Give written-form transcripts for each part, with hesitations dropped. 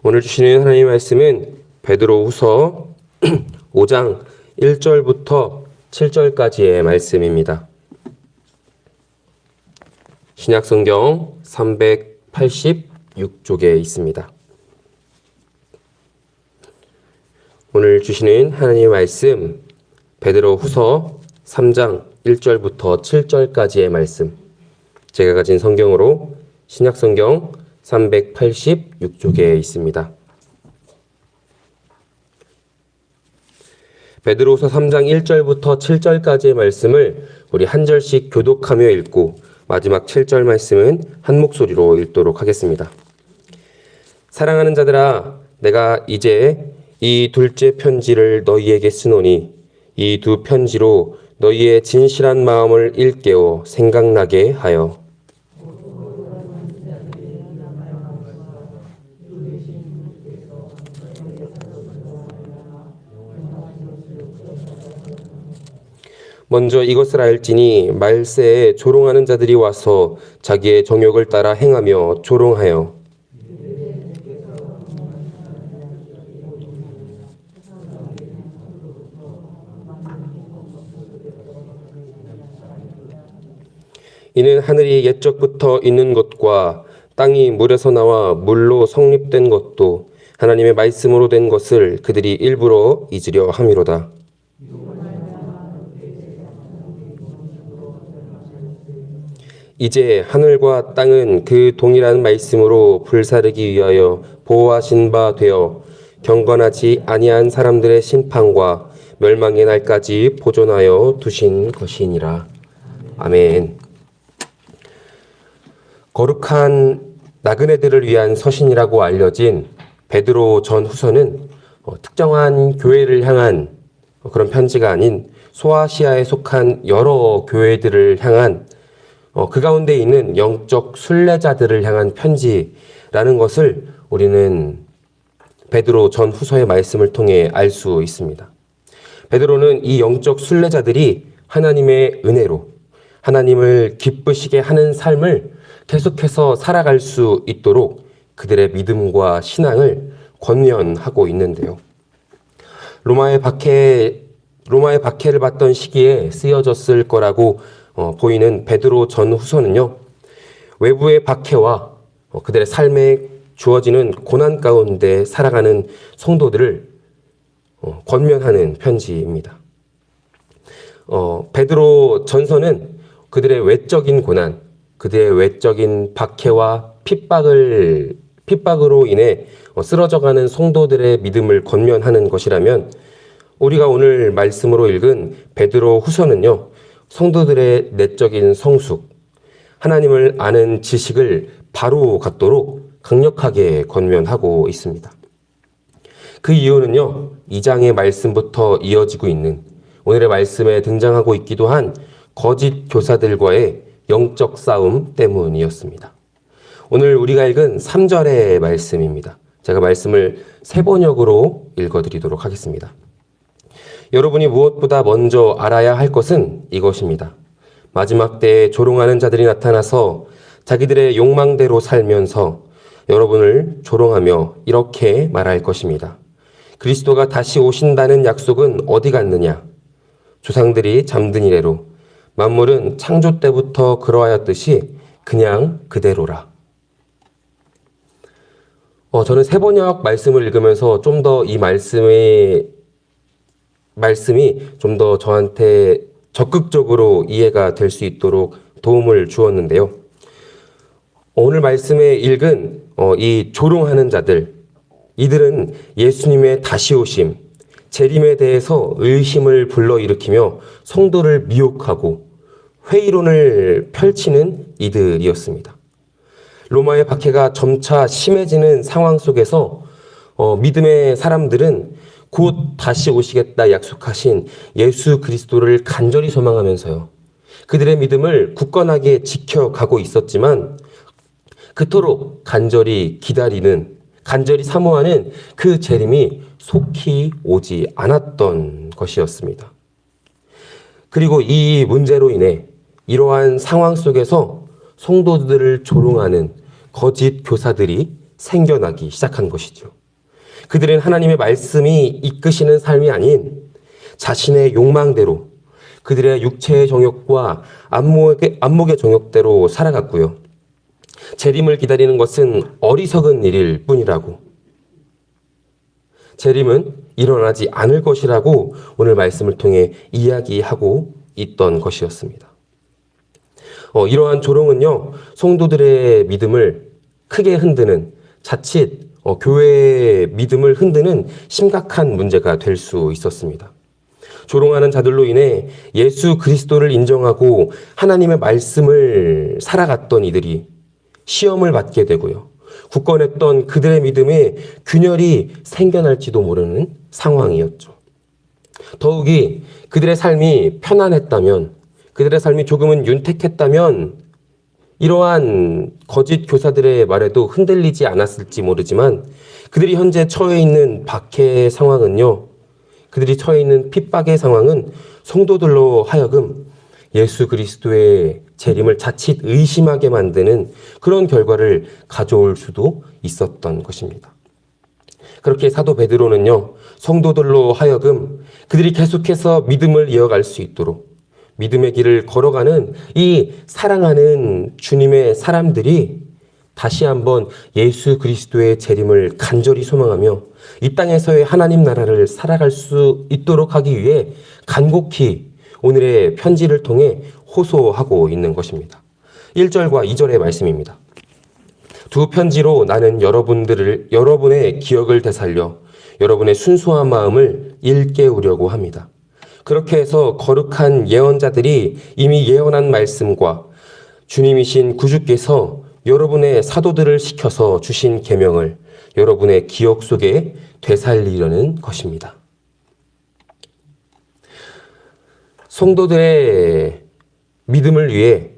오늘 주시는 하나님의 말씀은 베드로후서 5장 1절부터 7절까지의 말씀입니다. 신약성경 386쪽에 있습니다. 오늘 주시는 하나님의 말씀 베드로후서 3장 1절부터 7절까지의 말씀, 제가 가진 성경으로 신약성경 386쪽에 있습니다. 베드로후서 3장 1절부터 7절까지의 말씀을 우리 한 절씩 교독하며 읽고 마지막 7절 말씀은 한 목소리로 읽도록 하겠습니다. 사랑하는 자들아, 내가 이제 이 둘째 편지를 너희에게 쓰노니 이 두 편지로 너희의 진실한 마음을 일깨워 생각나게 하여 먼저 이것을 알지니 말세에 조롱하는 자들이 와서 자기의 정욕을 따라 행하며 조롱하여 이는 하늘이 옛적부터 있는 것과 땅이 물에서 나와 물로 성립된 것도 하나님의 말씀으로 된 것을 그들이 일부러 잊으려 함이로다. 이제 하늘과 땅은 그 동일한 말씀으로 불사르기 위하여 보호하신 바 되어 경건하지 아니한 사람들의 심판과 멸망의 날까지 보존하여 두신 것이니라. 아멘. 거룩한 나그네들을 위한 서신이라고 알려진 베드로 전후서는 특정한 교회를 향한 그런 편지가 아닌 소아시아에 속한 여러 교회들을 향한 그 가운데 있는 영적 순례자들을 향한 편지라는 것을 우리는 베드로 전후서의 말씀을 통해 알 수 있습니다. 베드로는 이 영적 순례자들이 하나님의 은혜로 하나님을 기쁘시게 하는 삶을 계속해서 살아갈 수 있도록 그들의 믿음과 신앙을 권면하고 있는데요. 로마의 박해를 받던 시기에 쓰여졌을 거라고 보이는 베드로 전후서는요, 외부의 박해와 그들의 삶에 주어지는 고난 가운데 살아가는 성도들을 권면하는 편지입니다. 베드로 전서는 그들의 외적인 고난, 그들의 외적인 박해와 핍박으로 인해 쓰러져가는 성도들의 믿음을 권면하는 것이라면, 우리가 오늘 말씀으로 읽은 베드로 후서는요, 성도들의 내적인 성숙, 하나님을 아는 지식을 바로 갖도록 강력하게 권면하고 있습니다. 그 이유는요, 2장의 말씀부터 이어지고 있는 오늘의 말씀에 등장하고 있기도 한 거짓 교사들과의 영적 싸움 때문이었습니다. 오늘 우리가 읽은 3절의 말씀입니다. 제가 말씀을 세 번역으로 읽어드리도록 하겠습니다. 여러분이 무엇보다 먼저 알아야 할 것은 이것입니다. 마지막 때에 조롱하는 자들이 나타나서 자기들의 욕망대로 살면서 여러분을 조롱하며 이렇게 말할 것입니다. 그리스도가 다시 오신다는 약속은 어디 갔느냐? 조상들이 잠든 이래로 만물은 창조 때부터 그러하였듯이 그냥 그대로라. 저는 세 번역 말씀을 읽으면서 좀 더 이 말씀이 좀 더 저한테 적극적으로 이해가 될 수 있도록 도움을 주었는데요. 오늘 말씀에 읽은 이 조롱하는 자들, 이들은 예수님의 다시 오심, 재림에 대해서 의심을 불러일으키며 성도를 미혹하고 회의론을 펼치는 이들이었습니다. 로마의 박해가 점차 심해지는 상황 속에서 믿음의 사람들은 곧 다시 오시겠다 약속하신 예수 그리스도를 간절히 소망하면서요, 그들의 믿음을 굳건하게 지켜가고 있었지만 그토록 간절히 기다리는, 간절히 사모하는 그 재림이 속히 오지 않았던 것이었습니다. 그리고 이 문제로 인해 이러한 상황 속에서 성도들을 조롱하는 거짓 교사들이 생겨나기 시작한 것이죠. 그들은 하나님의 말씀이 이끄시는 삶이 아닌 자신의 욕망대로 그들의 육체의 정욕과 안목의 정욕대로 살아갔고요. 재림을 기다리는 것은 어리석은 일일 뿐이라고. 재림은 일어나지 않을 것이라고 오늘 말씀을 통해 이야기하고 있던 것이었습니다. 이러한 조롱은요, 성도들의 믿음을 크게 흔드는, 자칫 교회의 믿음을 흔드는 심각한 문제가 될 수 있었습니다. 조롱하는 자들로 인해 예수 그리스도를 인정하고 하나님의 말씀을 살아갔던 이들이 시험을 받게 되고요. 굳건했던 그들의 믿음에 균열이 생겨날지도 모르는 상황이었죠. 더욱이 그들의 삶이 편안했다면, 그들의 삶이 조금은 윤택했다면 이러한 거짓 교사들의 말에도 흔들리지 않았을지 모르지만 그들이 현재 처해 있는 박해의 상황은요, 그들이 처해 있는 핍박의 상황은 성도들로 하여금 예수 그리스도의 재림을 자칫 의심하게 만드는 그런 결과를 가져올 수도 있었던 것입니다. 그렇게 사도 베드로는요, 성도들로 하여금 그들이 계속해서 믿음을 이어갈 수 있도록 믿음의 길을 걸어가는 이 사랑하는 주님의 사람들이 다시 한번 예수 그리스도의 재림을 간절히 소망하며 이 땅에서의 하나님 나라를 살아갈 수 있도록 하기 위해 간곡히 오늘의 편지를 통해 호소하고 있는 것입니다. 1절과 2절의 말씀입니다. 두 편지로 나는 여러분의 기억을 되살려 여러분의 순수한 마음을 일깨우려고 합니다. 그렇게 해서 거룩한 예언자들이 이미 예언한 말씀과 주님이신 구주께서 여러분의 사도들을 시켜서 주신 계명을 여러분의 기억 속에 되살리려는 것입니다. 성도들의 믿음을 위해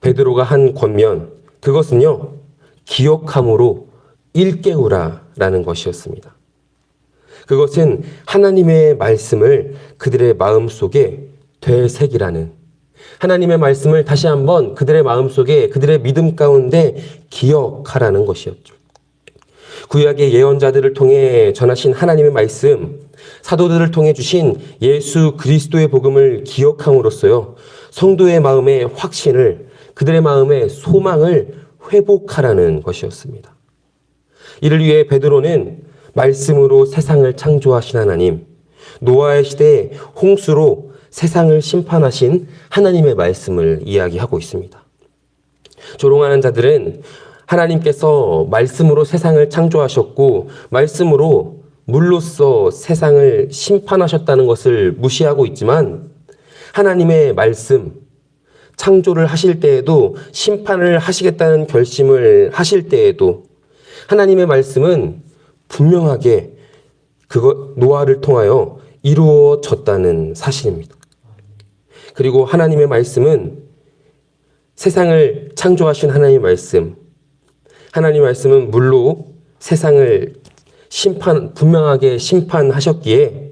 베드로가 한 권면, 그것은요, 기억함으로 일깨우라라는 것이었습니다. 그것은 하나님의 말씀을 그들의 마음속에 되새기라는, 하나님의 말씀을 다시 한번 그들의 마음속에, 그들의 믿음 가운데 기억하라는 것이었죠. 구약의 예언자들을 통해 전하신 하나님의 말씀, 사도들을 통해 주신 예수 그리스도의 복음을 기억함으로써요, 성도의 마음의 확신을, 그들의 마음의 소망을 회복하라는 것이었습니다. 이를 위해 베드로는 말씀으로 세상을 창조하신 하나님, 노아의 시대에 홍수로 세상을 심판하신 하나님의 말씀을 이야기하고 있습니다. 조롱하는 자들은 하나님께서 말씀으로 세상을 창조하셨고 말씀으로 물로써 세상을 심판하셨다는 것을 무시하고 있지만, 하나님의 말씀, 창조를 하실 때에도, 심판을 하시겠다는 결심을 하실 때에도 하나님의 말씀은 분명하게 노아를 통하여 이루어졌다는 사실입니다. 그리고 하나님의 말씀은, 세상을 창조하신 하나님의 말씀은 물로 세상을 분명하게 심판하셨기에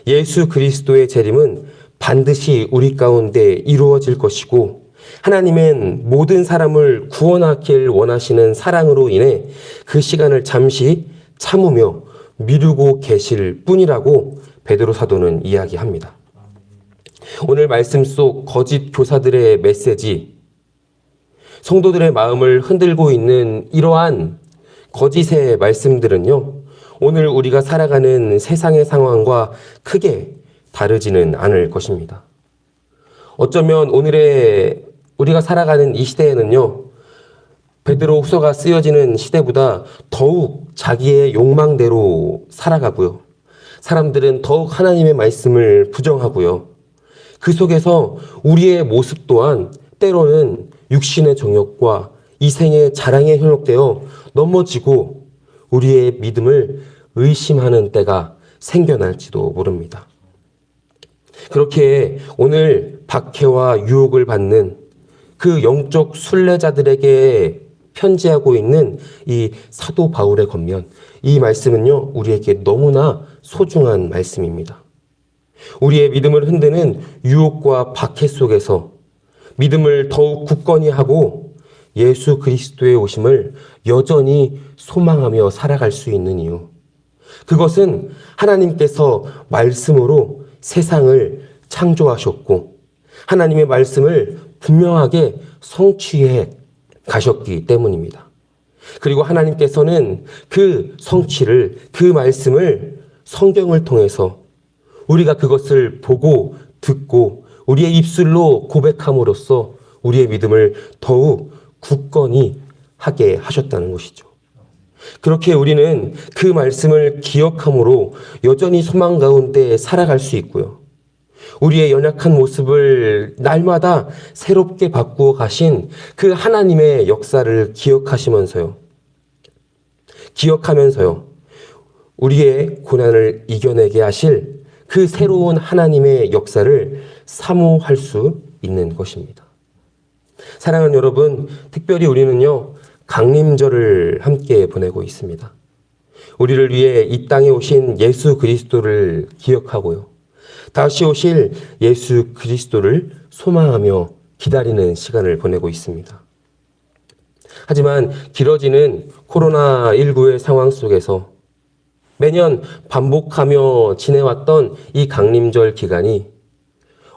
예수 그리스도의 재림은 반드시 우리 가운데 이루어질 것이고, 하나님은 모든 사람을 구원하길 원하시는 사랑으로 인해 그 시간을 잠시 참으며 미루고 계실 뿐이라고 베드로 사도는 이야기합니다. 오늘 말씀 속 거짓 교사들의 메시지, 성도들의 마음을 흔들고 있는 이러한 거짓의 말씀들은요, 오늘 우리가 살아가는 세상의 상황과 크게 다르지는 않을 것입니다. 어쩌면 오늘의 우리가 살아가는 이 시대에는요, 베드로 후서가 쓰여지는 시대보다 더욱 자기의 욕망대로 살아가고요, 사람들은 더욱 하나님의 말씀을 부정하고요, 그 속에서 우리의 모습 또한 때로는 육신의 정욕과 이생의 자랑에 현혹되어 넘어지고 우리의 믿음을 의심하는 때가 생겨날지도 모릅니다. 그렇게 오늘 박해와 유혹을 받는 그 영적 순례자들에게 편지하고 있는 이 사도 바울의 권면, 이 말씀은요, 우리에게 너무나 소중한 말씀입니다. 우리의 믿음을 흔드는 유혹과 박해 속에서 믿음을 더욱 굳건히 하고 예수 그리스도의 오심을 여전히 소망하며 살아갈 수 있는 이유. 그것은 하나님께서 말씀으로 세상을 창조하셨고 하나님의 말씀을 분명하게 성취해 가셨기 때문입니다. 그리고 하나님께서는 그 성취를, 그 말씀을 성경을 통해서 우리가 그것을 보고 듣고 우리의 입술로 고백함으로써 우리의 믿음을 더욱 굳건히 하게 하셨다는 것이죠. 그렇게 우리는 그 말씀을 기억함으로 여전히 소망 가운데 살아갈 수 있고요. 우리의 연약한 모습을 날마다 새롭게 바꾸어 가신 그 하나님의 역사를 기억하면서요. 우리의 고난을 이겨내게 하실 그 새로운 하나님의 역사를 사모할 수 있는 것입니다. 사랑하는 여러분, 특별히 우리는요, 강림절을 함께 보내고 있습니다. 우리를 위해 이 땅에 오신 예수 그리스도를 기억하고요. 다시 오실 예수 그리스도를 소망하며 기다리는 시간을 보내고 있습니다. 하지만 길어지는 코로나19의 상황 속에서 매년 반복하며 지내왔던 이 강림절 기간이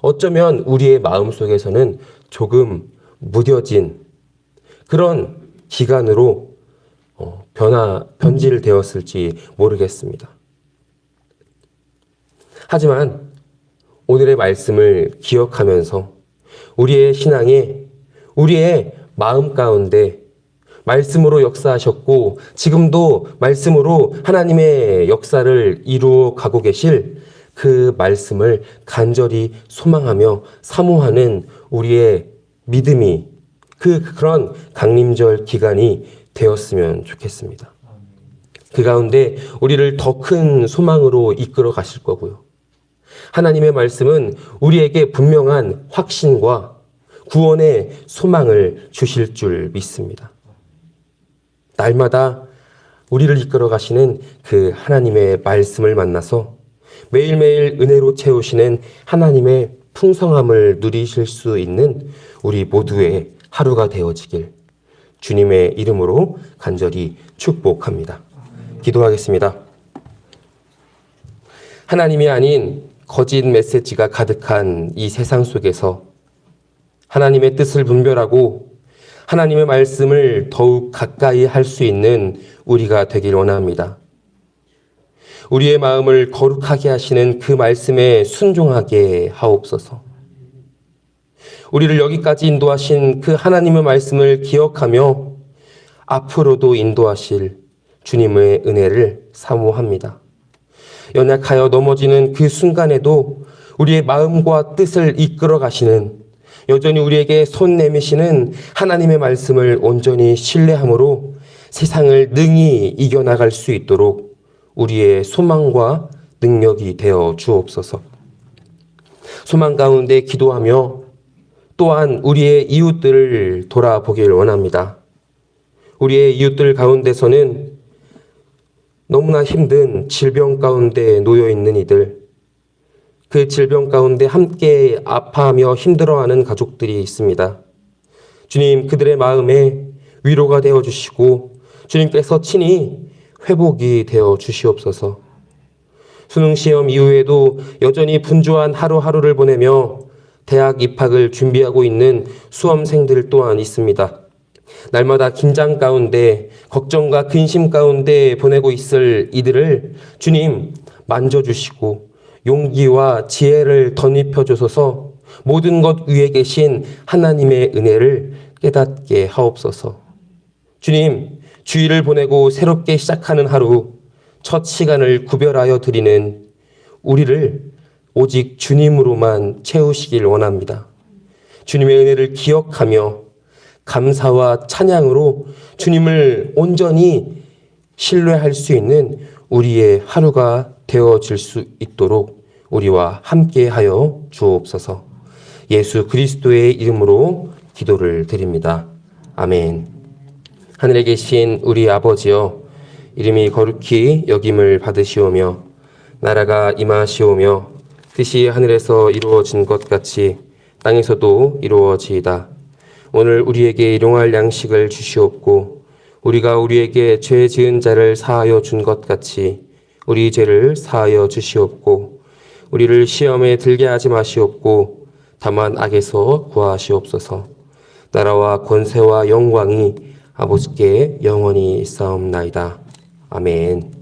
어쩌면 우리의 마음속에서는 조금 무뎌진 그런 기간으로 변질되었을지 모르겠습니다. 하지만 오늘의 말씀을 기억하면서 우리의 신앙에, 우리의 마음 가운데 말씀으로 역사하셨고 지금도 말씀으로 하나님의 역사를 이루어 가고 계실 그 말씀을 간절히 소망하며 사모하는 우리의 믿음이 그런 강림절 기간이 되었으면 좋겠습니다. 그 가운데 우리를 더 큰 소망으로 이끌어 가실 거고요. 하나님의 말씀은 우리에게 분명한 확신과 구원의 소망을 주실 줄 믿습니다. 날마다 우리를 이끌어 가시는 그 하나님의 말씀을 만나서 매일매일 은혜로 채우시는 하나님의 풍성함을 누리실 수 있는 우리 모두의 하루가 되어지길 주님의 이름으로 간절히 축복합니다. 기도하겠습니다. 하나님이 아닌 거짓 메시지가 가득한 이 세상 속에서 하나님의 뜻을 분별하고 하나님의 말씀을 더욱 가까이 할 수 있는 우리가 되길 원합니다. 우리의 마음을 거룩하게 하시는 그 말씀에 순종하게 하옵소서. 우리를 여기까지 인도하신 그 하나님의 말씀을 기억하며 앞으로도 인도하실 주님의 은혜를 사모합니다. 연약하여 넘어지는 그 순간에도 우리의 마음과 뜻을 이끌어 가시는 여전히 우리에게 손 내미시는 하나님의 말씀을 온전히 신뢰함으로 세상을 능히 이겨나갈 수 있도록 우리의 소망과 능력이 되어 주옵소서. 소망 가운데 기도하며 또한 우리의 이웃들을 돌아보길 원합니다. 우리의 이웃들 가운데서는 너무나 힘든 질병 가운데 놓여 있는 이들, 그 질병 가운데 함께 아파하며 힘들어하는 가족들이 있습니다. 주님, 그들의 마음에 위로가 되어 주시고 주님께서 친히 회복이 되어 주시옵소서. 수능 시험 이후에도 여전히 분주한 하루하루를 보내며 대학 입학을 준비하고 있는 수험생들 또한 있습니다. 날마다 긴장 가운데 걱정과 근심 가운데 보내고 있을 이들을 주님 만져주시고 용기와 지혜를 덧입혀 주소서. 모든 것 위에 계신 하나님의 은혜를 깨닫게 하옵소서. 주님, 주일을 보내고 새롭게 시작하는 하루 첫 시간을 구별하여 드리는 우리를 오직 주님으로만 채우시길 원합니다. 주님의 은혜를 기억하며 감사와 찬양으로 주님을 온전히 신뢰할 수 있는 우리의 하루가 되어질 수 있도록 우리와 함께하여 주옵소서. 예수 그리스도의 이름으로 기도를 드립니다. 아멘. 하늘에 계신 우리 아버지여, 이름이 거룩히 여김을 받으시오며 나라가 임하시오며 뜻이 하늘에서 이루어진 것 같이 땅에서도 이루어지이다. 오늘 우리에게 일용할 양식을 주시옵고 우리가 우리에게 죄 지은 자를 사하여 준 것 같이 우리 죄를 사하여 주시옵고 우리를 시험에 들게 하지 마시옵고 다만 악에서 구하시옵소서. 나라와 권세와 영광이 아버지께 영원히 있사옵나이다. 아멘.